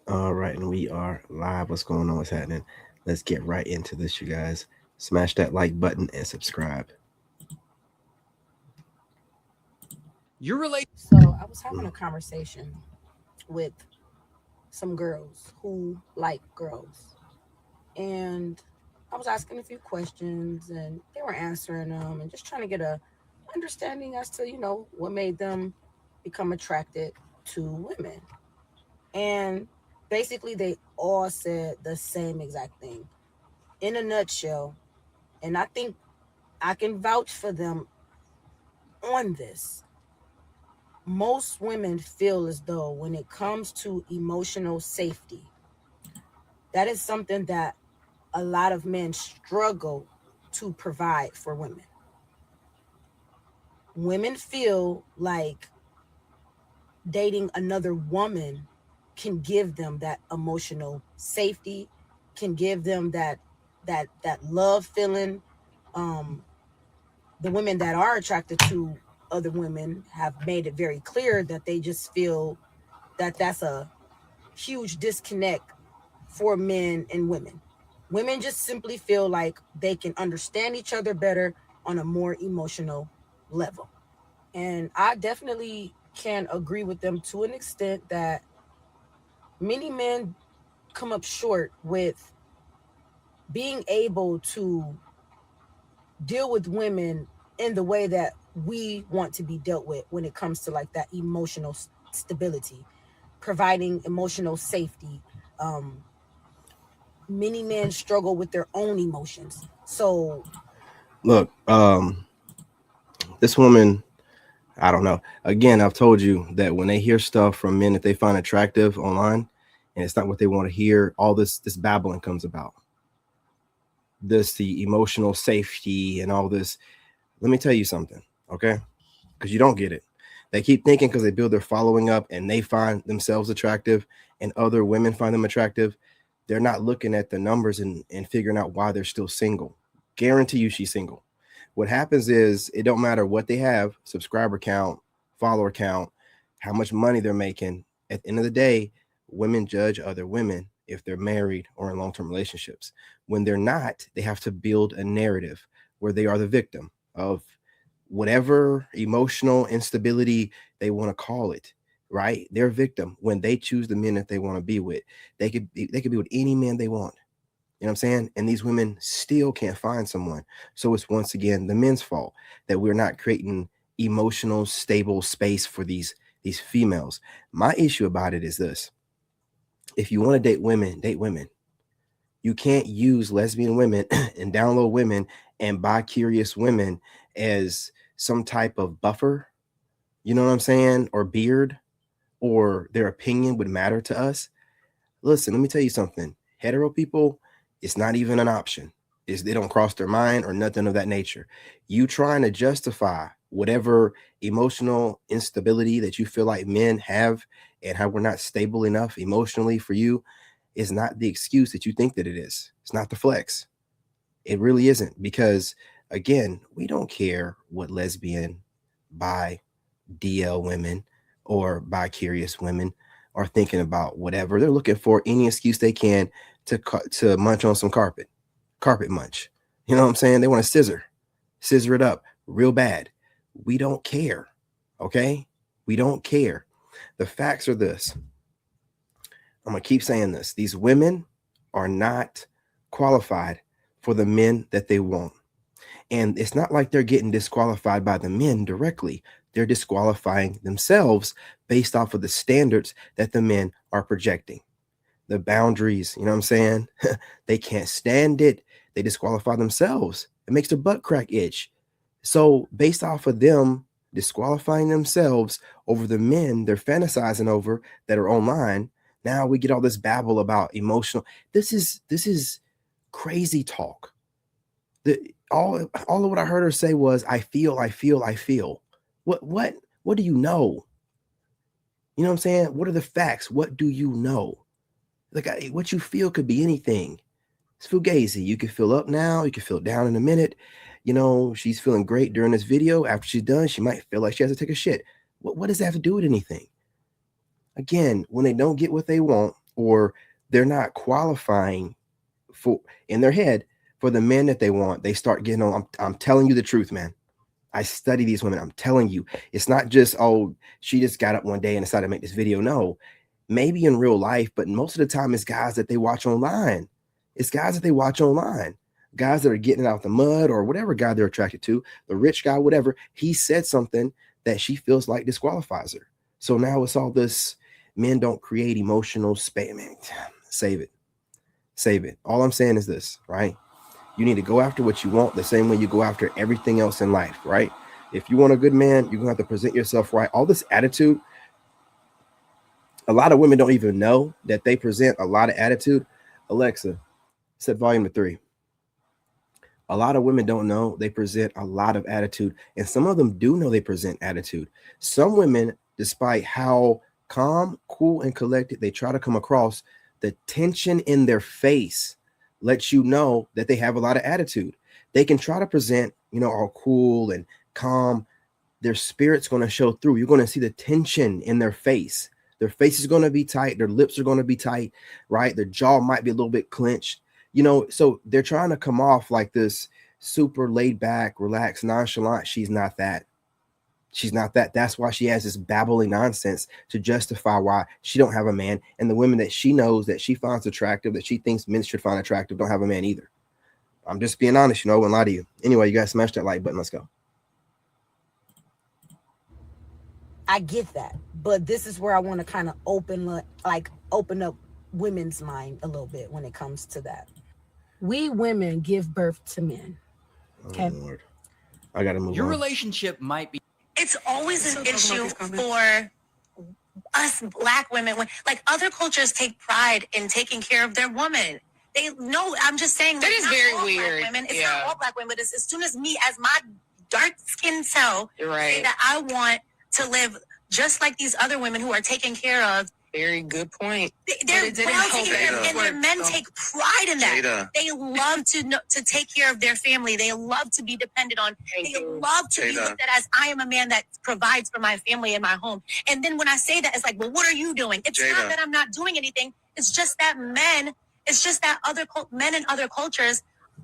All right, and we are live. What's going on? What's happening? Let's get right into this, you guys. Smash that like button and subscribe. You're related. So I was having Mm. a conversation with some girls who like girls. And I was asking a few questions and they were answering them and just trying to get a understanding as to, what made them become attracted to women. And basically they all said the same exact thing. In a nutshell, and I think I can vouch for them on this. Most women feel as though when it comes to emotional safety, that is something that a lot of men struggle to provide for women. Women feel like dating another woman can give them that emotional safety, can give them that love feeling. Um, the women that are attracted to other women have made it very clear that they just feel that that's a huge disconnect for men and women. Women just simply feel like they can understand each other better on a more emotional level. And I definitely can agree with them to an extent that many men come up short with being able to deal with women in the way that we want to be dealt with when it comes to like that emotional stability, providing emotional safety. Um, Many men struggle with their own emotions. So, Look, this woman, I don't know. Again, I've told you that when they hear stuff from men that they find attractive online, and it's not what they want to hear, all this babbling comes about. The emotional safety and all this. Let me tell you something, okay? Because you don't get it. They keep thinking because they build their following up and they find themselves attractive and other women find them attractive, they're not looking at the numbers and figuring out why they're still single. Guarantee you she's single. What happens is it don't matter what they have, subscriber count, follower count, how much money they're making. At the end of the day, women judge other women if they're married or in long-term relationships. When they're not, they have to build a narrative where they are the victim of whatever emotional instability they want to call it, right? They're a victim when they choose the men that they want to be with. They could be with any man they want. You know what I'm saying? And these women still can't find someone. So it's once again the men's fault that we're not creating emotional stable space for these females. My issue about it is this. If you want to date women, date women. You can't use lesbian women and download women and bi curious women as some type of buffer, you know what I'm saying, or beard, or their opinion would matter to us. Listen, let me tell you something. Hetero people, it's not even an option. Is they don't cross their mind or nothing of that nature. You trying to justify whatever emotional instability that you feel like men have and how we're not stable enough emotionally for you is not the excuse that you think that it is. It's not the flex. It really isn't because again, we don't care what lesbian, bi, DL women or bi curious women are thinking about whatever. They're looking for any excuse they can to munch on some carpet munch. You know what I'm saying? They want to scissor it up real bad. We don't care. Okay? We don't care. The facts are this. I'm going to keep saying this. These women are not qualified for the men that they want. And it's not like they're getting disqualified by the men directly. They're disqualifying themselves based off of the standards that the men are projecting. The boundaries, you know what I'm saying? They can't stand it. They disqualify themselves. It makes their butt crack itch. So, based off of them disqualifying themselves over the men they're fantasizing over that are online, now we get all this babble about emotional. This is crazy talk. The all of what I heard her say was, I feel, I feel, I feel. What do you know? You know what I'm saying? What are the facts? What do you know? Like what you feel could be anything. It's fugazi. You could feel up now, you could feel down in a minute. You know, she's feeling great during this video. After she's done, she might feel like she has to take a shit. What does that have to do with anything? Again, when they don't get what they want or they're not qualifying for in their head for the men that they want. They start getting on. I'm telling you the truth, man. I study these women. I'm telling you, it's not just, oh, she just got up one day and decided to make this video. No, maybe in real life, but most of the time it's guys that they watch online. It's guys that they watch online, guys that are getting out the mud or whatever guy they're attracted to, the rich guy, whatever. He said something that she feels like disqualifies her. So now it's all this men don't create emotional space. Man, save it. Save it. All I'm saying is this, right? You need to go after what you want the same way you go after everything else in life, right? If you want a good man, you're going to have to present yourself right. All this attitude, a lot of women don't even know that they present a lot of attitude. Alexa, set volume to 3. A lot of women don't know they present a lot of attitude, and some of them do know they present attitude. Some women, despite how calm, cool, and collected they try to come across, the tension in their face lets you know that they have a lot of attitude. They can try to present, all cool and calm. Their spirit's going to show through. You're going to see the tension in their face. Their face is going to be tight. Their lips are going to be tight, right? Their jaw might be a little bit clenched, so they're trying to come off like this super laid back, relaxed, nonchalant. She's not that. She's not that. That's why she has this babbling nonsense to justify why she don't have a man. And the women that she knows that she finds attractive, that she thinks men should find attractive, don't have a man either. I'm just being honest, I wouldn't lie to you. Anyway, you guys smash that like button. Let's go. I get that, but this is where I want to kind of open up women's mind a little bit when it comes to that. We women give birth to men. Okay. Oh, Lord. I gotta move Your on. relationship might be. It's always an issue for us Black women. Like other cultures take pride in taking care of their woman. They know. I'm just saying that is very weird. Black women. It's not all Black women, but as soon as me, as my dark skinned self, say that I want to live just like these other women who are taken care of. Very good point. They're well taken care of, and their men take pride in that. Jada. They love to take care of their family. They love to be depended on. They love to be looked at as I am a man that provides for my family and my home. And then when I say that, it's like, well, what are you doing? It's not that I'm not doing anything. It's just that men. It's just that men in other cultures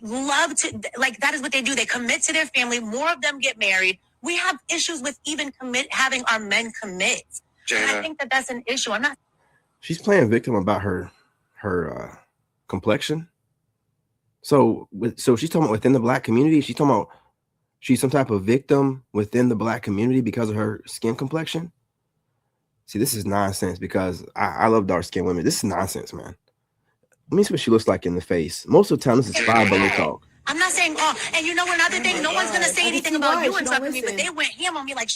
love to, like, that is what they do. They commit to their family. More of them get married. We have issues with even having our men commit. And I think that that's an issue. I'm not. She's playing victim about her complexion. So she's talking about within the Black community. She's talking about she's some type of victim within the Black community because of her skin complexion. See, this is nonsense because I love dark skinned women. This is nonsense, man. Let me see what she looks like in the face. Most of the time, this is fire belly talk. I'm not saying, and another thing, no one's going to say anything about you and stuff to me, but they went ham on me like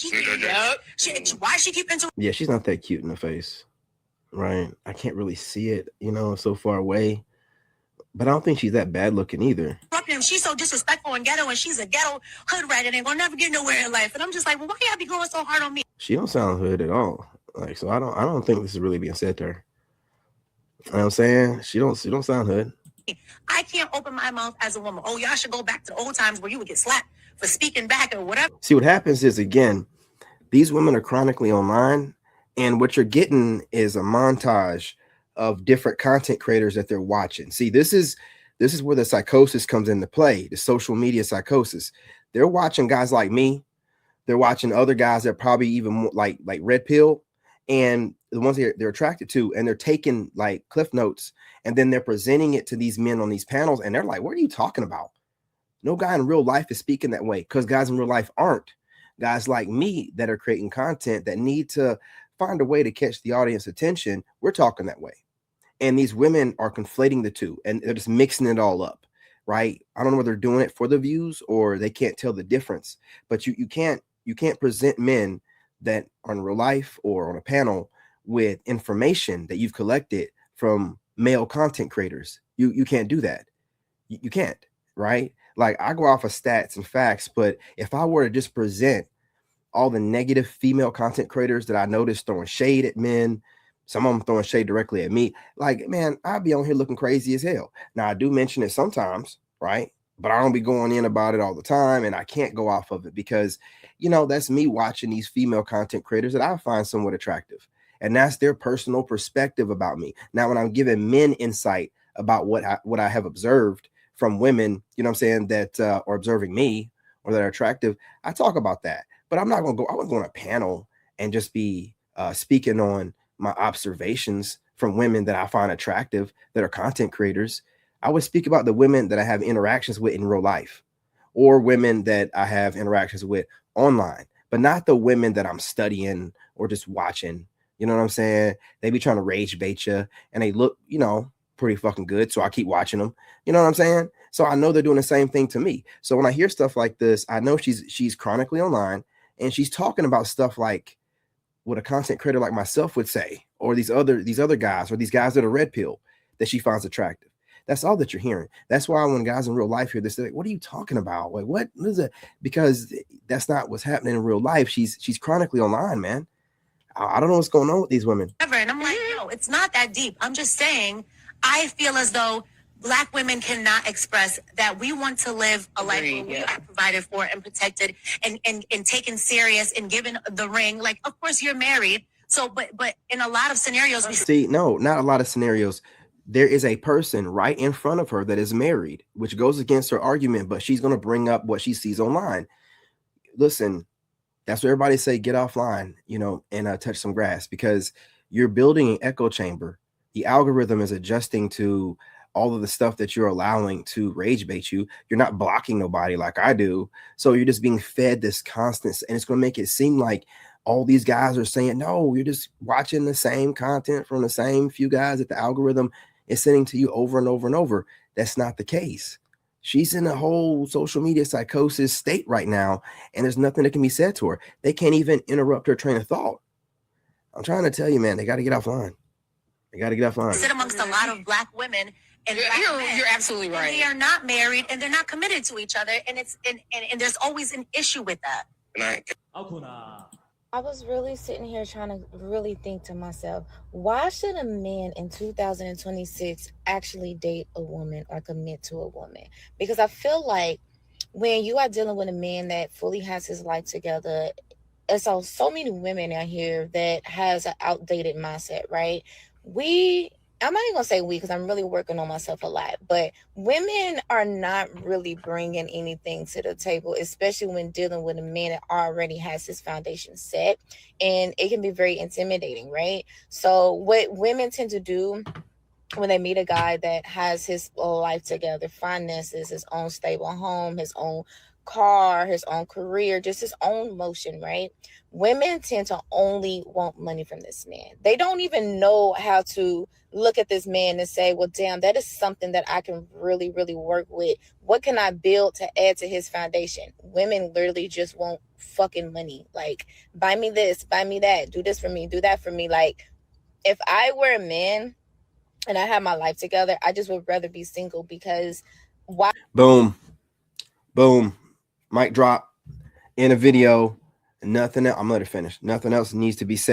why she keep into. Yeah, she's not that cute in the face, right? I can't really see it, so far away. But I don't think she's that bad looking either. She's so disrespectful and ghetto, and she's a ghetto hood rat and ain't gonna never get nowhere in life. And I'm just like, well, why y'all be going so hard on me? She don't sound hood at all. Like, so I don't think this is really being said to her. You know what I'm saying? She don't sound hood. I can't open my mouth as a woman. Oh, y'all should go back to the old times where you would get slapped for speaking back or whatever. See, what happens is, again, these women are chronically online, and what you're getting is a montage of different content creators that they're watching. See, this is where the psychosis comes into play, the social media psychosis. They're watching guys like me. They're watching other guys that probably even more like Red Pill, and the ones they're attracted to, and they're taking like cliff notes, and then they're presenting it to these men on these panels, and they're like, what are you talking about? No guy in real life is speaking that way, because guys in real life aren't. Guys like me that are creating content that need to find a way to catch the audience attention, we're talking that way. And these women are conflating the two, and they're just mixing it all up, right? I don't know whether they're doing it for the views or they can't tell the difference, but you can't present men that are in real life or on a panel with information that you've collected from male content creators. You can't do that. You can't, right? Like, I go off of stats and facts, but if I were to just present all the negative female content creators that I noticed throwing shade at men, some of them throwing shade directly at me, like, man, I'd be on here looking crazy as hell. Now, I do mention it sometimes, right? But I don't be going in about it all the time, and I can't go off of it because, that's me watching these female content creators that I find somewhat attractive. and that's their personal perspective about me. Now, when I'm giving men insight about what I have observed from women, you know what I'm saying, that are observing me or that are attractive, I talk about that. But I'm not gonna go. I wouldn't go on a panel and just be speaking on my observations from women that I find attractive that are content creators. I would speak about the women that I have interactions with in real life, or women that I have interactions with online, but not the women that I'm studying or just watching. You know what I'm saying? They be trying to rage bait you, and they look, you know, pretty fucking good. So I keep watching them. You know what I'm saying? So I know they're doing the same thing to me. So when I hear stuff like this, I know she's chronically online, and she's talking about stuff like what a content creator like myself would say, or these other guys, or these guys that are red pill that she finds attractive. That's all that you're hearing. That's why when guys in real life hear this, they're like, what are you talking about? Like, what is it? Because that's not what's happening in real life. She's chronically online, man. I don't know what's going on with these women. And I'm like, no, it's not that deep. I'm just saying, I feel as though Black women cannot express that we want to live a life where we are provided for and protected and taken serious and given the ring. Like, of course, you're married. So, but in a lot of scenarios, we see, no, not a lot of scenarios. There is a person right in front of her that is married, which goes against her argument, but she's going to bring up what she sees online. Listen, that's what everybody say, get offline, you know, and touch some grass, because you're building an echo chamber. The algorithm is adjusting to all of the stuff that you're allowing to rage bait you. You're not blocking nobody like I do. So you're just being fed this constant, and it's going to make it seem like all these guys are saying, no, you're just watching the same content from the same few guys that the algorithm is sending to you over and over and over. That's not the case. She's in a whole social media psychosis state right now, and there's nothing that can be said to her. They can't even interrupt her train of thought. I'm trying to tell you, man, they got to get offline. They got to get offline. sit amongst a lot of Black women. And You're absolutely right. And they are not married, and they're not committed to each other, and it's and there's always an issue with that. I was really sitting here trying to really think to myself, why should a man in 2026 actually date a woman or commit to a woman? Because I feel like when you are dealing with a man that fully has his life together, and so many women out here that has an outdated mindset, right? I'm not even gonna say we, because I'm really working on myself a lot, but women are not really bringing anything to the table, especially when dealing with a man that already has his foundation set, and it can be very intimidating, right? So what women tend to do when they meet a guy that has his life together, finances, his own stable home, his own car, his own career, just his own motion, right? Women tend to only want money from this man. They don't even know how to look at this man and say, well, damn, that is something that I can really, really work with. What can I build to add to his foundation? Women literally just want fucking money. Like, buy me this, buy me that, do this for me, do that for me. Like, if I were a man and I had my life together, I just would rather be single, because why? Boom. Mic drop in a video. Nothing else. I'm going to finish. Nothing else needs to be said.